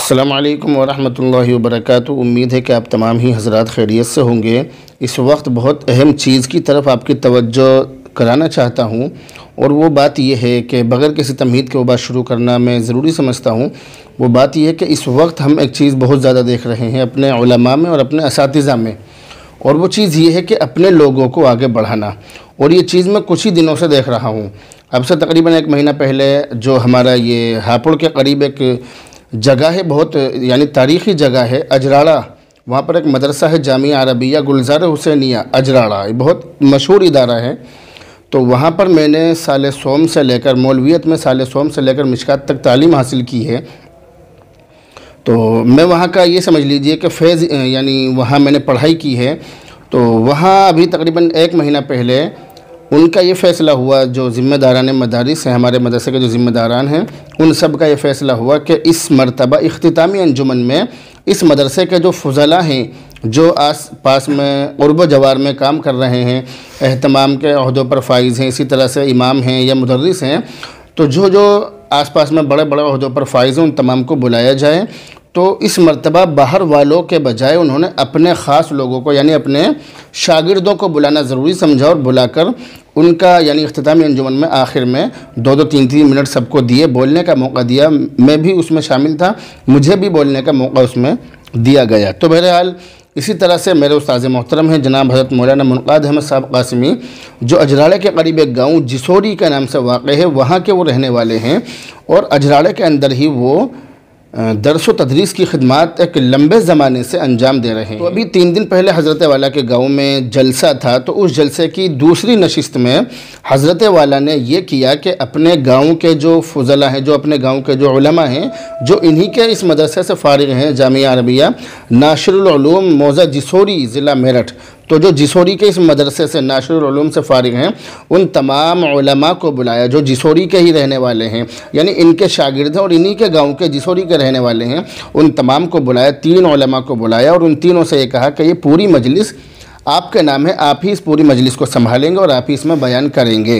السلام علیکم ورحمۃ اللہ وبرکاتہ۔ امید ہے کہ آپ تمام ہی حضرات خیریت سے ہوں گے۔ اس وقت بہت اہم چیز کی طرف آپ کی توجہ کرانا چاہتا ہوں، اور وہ بات یہ ہے کہ بغیر کسی تمہید کے وہ بات شروع کرنا میں ضروری سمجھتا ہوں۔ وہ بات یہ ہے کہ اس وقت ہم ایک چیز بہت زیادہ دیکھ رہے ہیں اپنے علماء میں اور اپنے اساتذہ میں، اور وہ چیز یہ ہے کہ اپنے لوگوں کو آگے بڑھانا۔ اور یہ چیز میں کچھ ہی دنوں سے دیکھ رہا ہوں۔ اب سے تقریباً 1 مہینہ پہلے جو ہمارا یہ ہاپوڑ کے قریب ایک جگہ ہے، بہت یعنی تاریخی جگہ ہے اجراڑا، وہاں پر ایک مدرسہ ہے جامعہ عربیہ گلزار حسینیہ اجراڑا، یہ بہت مشہور ادارہ ہے۔ تو وہاں پر میں نے سال سوم سے لے کر مولویت میں سال سوم سے لے کر مشکات تک تعلیم حاصل کی ہے۔ تو میں وہاں کا یہ سمجھ لیجئے کہ فیض یعنی وہاں میں نے پڑھائی کی ہے۔ تو وہاں ابھی تقریباً 1 مہینہ پہلے ان کا یہ فیصلہ ہوا، جو ذمہ داران مدارس ہیں، ہمارے مدرسے کے جو ذمہ داران ہیں، ان سب کا یہ فیصلہ ہوا کہ اس مرتبہ اختتامی انجمن میں اس مدرسے کے جو فضلاء ہیں، جو آس پاس میں قرب و جوار میں کام کر رہے ہیں، اہتمام کے عہدوں پر فائز ہیں، اسی طرح سے امام ہیں یا مدرس ہیں، تو جو آس پاس میں بڑے بڑے عہدوں پر فائز ہیں، ان تمام کو بلایا جائے۔ تو اس مرتبہ باہر والوں کے بجائے انہوں نے اپنے خاص لوگوں کو یعنی اپنے شاگردوں کو بلانا ضروری سمجھا، اور بلا کر ان کا یعنی اختتامی انجمن میں آخر میں 2-2 3-3 منٹ سب کو دیے، بولنے کا موقع دیا۔ میں بھی اس میں شامل تھا، مجھے بھی بولنے کا موقع اس میں دیا گیا۔ تو بہرحال اسی طرح سے میرے استاذ محترم ہیں جناب حضرت مولانا منقاد احمد صاحب قاسمی، جو اجراڑے کے قریب ایک گاؤں جسوری کے نام سے واقع ہے، وہاں کے وہ رہنے والے ہیں، اور اجراڑے کے اندر ہی وہ درس و تدریس کی خدمات ایک لمبے زمانے سے انجام دے رہے ہیں۔ تو ابھی 3 دن پہلے حضرت والا کے گاؤں میں جلسہ تھا، تو اس جلسے کی دوسری نشست میں حضرت والا نے یہ کیا کہ اپنے گاؤں کے جو فضلاء ہیں، جو اپنے گاؤں کے جو علماء ہیں، جو انہی کے اس مدرسے سے فارغ ہیں، جامعہ عربیہ ناشر العلوم موضع جسوری ضلع میرٹھ، تو جو جسوری کے اس مدرسے سے ناشر العلوم سے فارغ ہیں، ان تمام علماء کو بلایا جو جسوری کے ہی رہنے والے ہیں، یعنی ان کے شاگرد ہیں اور انہی کے گاؤں کے جسوری کے رہنے والے ہیں، ان تمام کو بلایا، 3 علماء کو بلایا، اور ان تینوں سے یہ کہا کہ یہ پوری مجلس آپ کے نام ہے، آپ ہی اس پوری مجلس کو سنبھالیں گے اور آپ ہی اس میں بیان کریں گے۔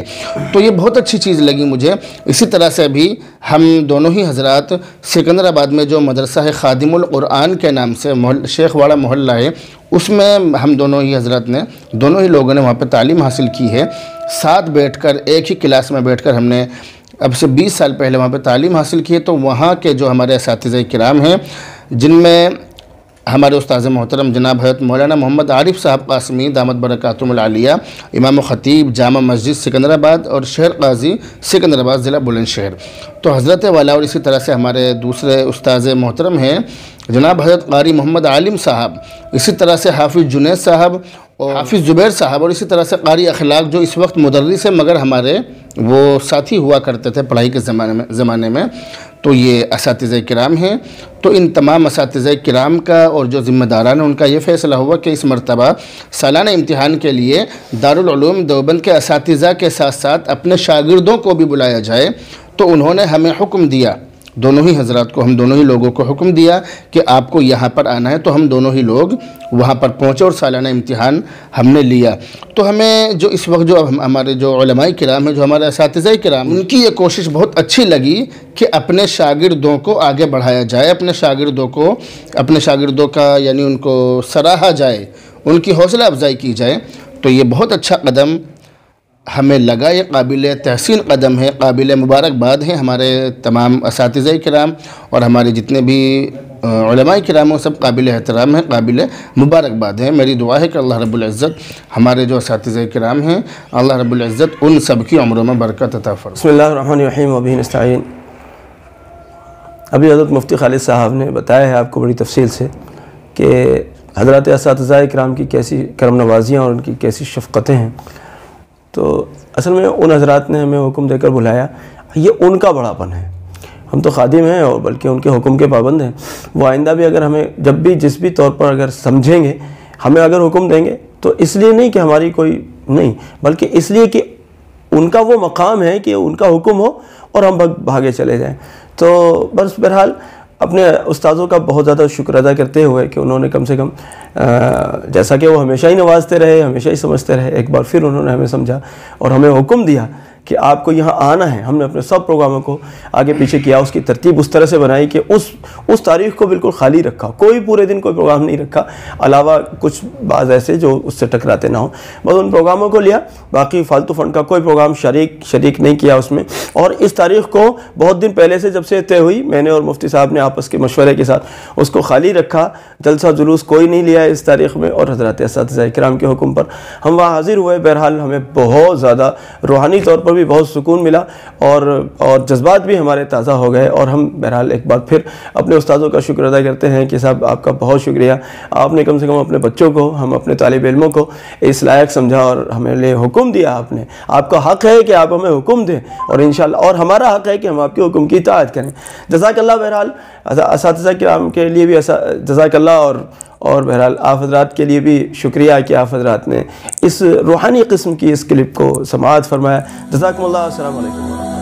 تو یہ بہت اچھی چیز لگی مجھے۔ اسی طرح سے بھی ہم دونوں ہی حضرات سکندر آباد میں جو مدرسہ ہے خادم القرآن کے نام سے شیخ واڑہ محلہ ہے، اس میں ہم دونوں ہی حضرات نے دونوں ہی لوگوں نے وہاں پہ تعلیم حاصل کی ہے۔ ساتھ بیٹھ کر ایک ہی کلاس میں بیٹھ کر ہم نے اب سے 20 سال پہلے وہاں پہ تعلیم حاصل کی ہے۔ تو وہاں کے جو ہمارے اساتذہ کرام ہیں، جن میں ہمارے استاذ محترم جناب حضرت مولانا محمد عارف صاحب قاسمی دامت برکاتہم العالیہ، امام و خطیب جامع مسجد سکندر آباد اور شہر قاضی سکندر آباد ضلع بلند شہر، تو حضرت والا، اور اسی طرح سے ہمارے دوسرے استاذ محترم ہیں جناب حضرت قاری محمد عالم صاحب، اسی طرح سے حافظ جنید صاحب اور حافظ زبیر صاحب، اور اسی طرح سے قاری اخلاق جو اس وقت مدرس ہیں مگر ہمارے وہ ساتھی ہوا کرتے تھے پڑھائی کے زمانے میں، تو یہ اساتذہ کرام ہیں۔ تو ان تمام اساتذہ کرام کا اور جو ذمہ داران ہیں ان کا یہ فیصلہ ہوا کہ اس مرتبہ سالانہ امتحان کے لیے دارالعلوم دیوبند کے اساتذہ کے ساتھ ساتھ اپنے شاگردوں کو بھی بلایا جائے۔ تو انہوں نے ہمیں حکم دیا، دونوں ہی حضرات کو، ہم دونوں ہی لوگوں کو حکم دیا کہ آپ کو یہاں پر آنا ہے۔ تو ہم دونوں ہی لوگ وہاں پر پہنچے اور سالانہ امتحان ہم نے لیا۔ تو ہمیں جو اس وقت جو ہمارے جو علماء کرام ہیں، جو ہمارے اساتذہ کرام، ان کی یہ کوشش بہت اچھی لگی کہ اپنے شاگردوں کو آگے بڑھایا جائے، اپنے شاگردوں کا یعنی ان کو سراہا جائے، ان کی حوصلہ افزائی کی جائے۔ تو یہ بہت اچھا قدم ہمیں لگا، یہ قابل تحسین قدم ہے، قابل مبارکباد ہیں ہمارے تمام اساتذہ کرام، اور ہمارے جتنے بھی علماء کرام ہیں سب قابل احترام ہیں، قابل مبارکباد ہیں۔ میری دعا ہے کہ اللہ رب العزت ہمارے جو اساتذہ کرام ہیں، اللہ رب العزت ان سب کی عمروں میں برکت عطا فرمائے۔ بسم اللہ الرحمن الرحیم وبہ نستعین۔ ابھی حضرت مفتی خالد صاحب نے بتایا ہے آپ کو بڑی تفصیل سے کہ حضرات اساتذہ کرام کی کیسی کرم نوازیاں اور ان کی کیسی شفقتیں ہیں۔ تو اصل میں ان حضرات نے ہمیں حکم دے کر بلایا، یہ ان کا بڑاپن ہے، ہم تو خادم ہیں اور بلکہ ان کے حکم کے پابند ہیں۔ وہ آئندہ بھی اگر ہمیں جب بھی جس بھی طور پر اگر سمجھیں گے، ہمیں اگر حکم دیں گے تو اس لیے نہیں کہ ہماری کوئی نہیں، بلکہ اس لیے کہ ان کا وہ مقام ہے کہ ان کا حکم ہو اور ہم بھاگے چلے جائیں۔ تو بس بہرحال اپنے استاذوں کا بہت زیادہ شکر ادا کرتے ہوئے کہ انہوں نے کم سے کم جیسا کہ وہ ہمیشہ ہی نوازتے رہے، ہمیشہ ہی سمجھتے رہے، ایک بار پھر انہوں نے ہمیں سمجھا اور ہمیں حکم دیا کہ آپ کو یہاں آنا ہے. ہم نے اپنے سب پروگراموں کو آگے پیچھے کیا, اس کی ترتیب اس طرح سے بنائی کہ اس تاریخ کو بالکل خالی رکھا, کوئی پورے دن کوئی پروگرام نہیں رکھا علاوہ کچھ بعض ایسے جو اس سے ٹکراتے نہ ہوں, بس ان پروگراموں کو لیا. باقی فالتو فنڈ کا کوئی پروگرام شریک نہیں کیا اس میں. اور اس تاریخ کو بہت دن پہلے سے جب سے طے ہوئی, میں نے اور مفتی صاحب نے آپس کے مشورے کے ساتھ اس کو خالی رکھا. جلسہ جلوس کوئی نہیں لیا اس تاریخ میں, اور حضرات اساتذہ کرام کے حکم پر ہم وہاں حاضر ہوئے. بہرحال ہمیں بہت زیادہ روحانی طور پر بھی بہت سکون ملا, اور جذبات بھی ہمارے تازہ ہو گئے. اور ہم بہرحال ایک بار پھر اپنے استادوں کا شکر ادا کرتے ہیں کہ صاحب آپ کا بہت شکریہ, آپ نے کم سے کم اپنے بچوں کو, ہم اپنے طالب علموں کو اس لائق سمجھا اور ہمیں لیے حکم دیا. آپ نے, آپ کا حق ہے کہ آپ ہمیں حکم دیں, اور انشاءاللہ اور ہمارا حق ہے کہ ہم آپ کے حکم کی اطاعت کریں. جزاک اللہ. بہرحال اساتذہ کرام کے لیے بھی جزاک اللہ, اور بہرحال آپ حضرات کے لیے بھی شکریہ کہ آپ حضرات نے اس روحانی قسم کی اس کلپ کو سماعت فرمایا. جزاکم اللہ. السلام علیکم.